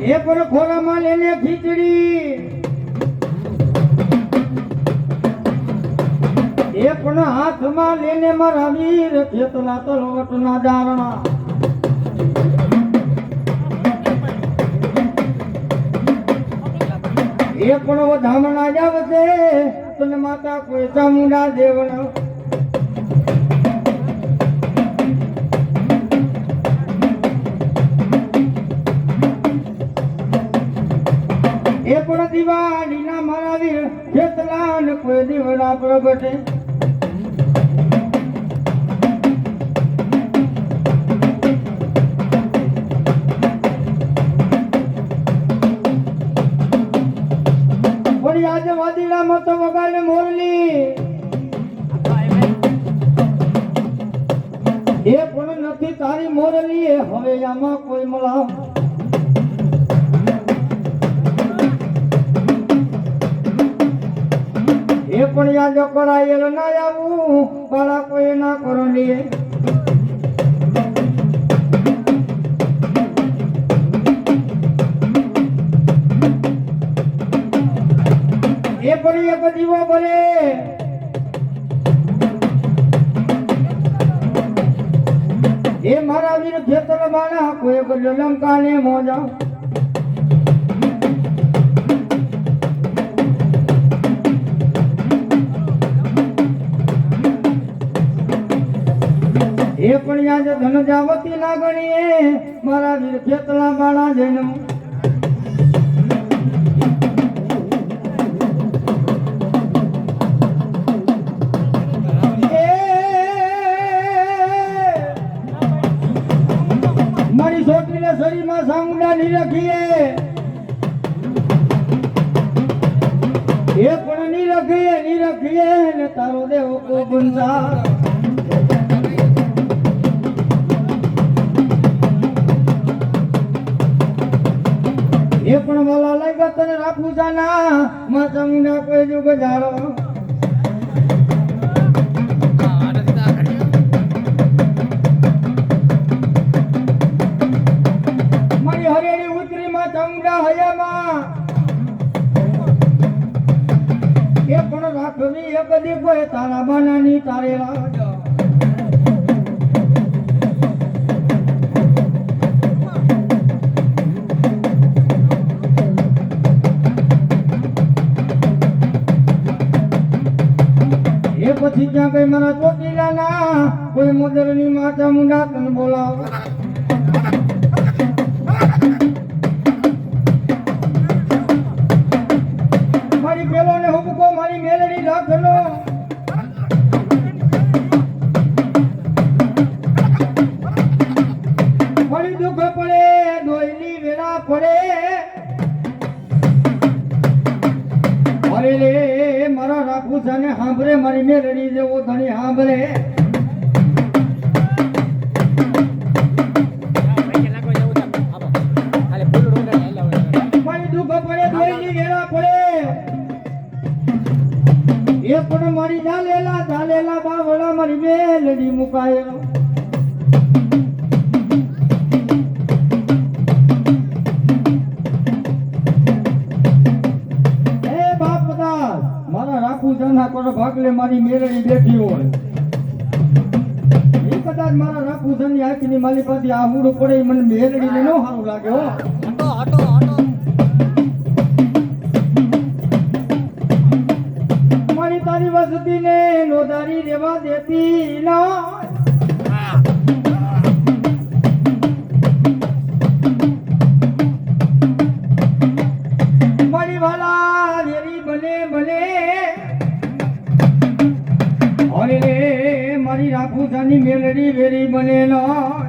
એ પણ ખોરામાં લેને ખીચડી, એ પણ હાથમાં લેને મારા વીર ખેતલા તલવટના દારણા. એ પણ વધામણા જ આવશે તને માતા કોઈ ચામુંડા દેવના. એ પણ દિવાળીના મારા વીર ખેતલા ને કોઈ દીવડા પ્રગટે. આજે વાદીડા મત વગાડે મોરલી, એ પણ નથી તારી મોરલી. હવે આમાં કોઈ મળા એ પણ યાદ કરાયેલ ના આવું બાળા કોઈ ના કરલી. એ પણ એક દીવો ભરે, એ મારા વીર ખેતર મારા કોઈ કર્યો લંકા ને મોજા. એ પણ યાદ ધનજાવતી ના ગણીએ મારા વીર ખેતલા બાળા જન્મ. મારી છોકરીને શરીરમાં સામુંડા ની રાખીએ, એ પણ ની રાખીએ ને તારો દેવ કો બંધા. એ પણ વાલા લાગ્યા તને રાખું જાના માં ચામુંડા કોઈ જો ગજારો. હરેડી ઉતરી માં ચામુંડા હયામાં, એ પણ રાખવી એક દીપો તારા બાનાની તારે રાજા. એ પછી ક્યાં કઈ મારા ચોટીલા ના કોઈ મદરની માં ચામુંડા તને બોલાવ. મારી પેલો ને હુબકો મારી મેલડી રાખલો. મારી દુઃખ પડે દોયલી વેળા પડે. અરે રે મારા રાખું છે ને સાંભળે મારી મેલડી જેવો ધણી સાંભળે. મારી દુઃખ પડે દોયલી વેળા પડે. એ પણ મારી ઝાલેલા બાવળા મારી મેલડી મુકાયેલો. એ બાપદાસ મારા રાખું જના કરો ભાગલે મારી મેલડી બેઠી હોય. એ કદાચ મારા રાખું જની આંખની મારી પાસે આહુડું પડે મને મેલડીને ન સારું લાગે હો. તારી વસતી ને નોધારી રેવા દેતી ના. મારી વાલા વેરી બને અરે રે મારી રાખું જાની મેલડી વેરી બને ના.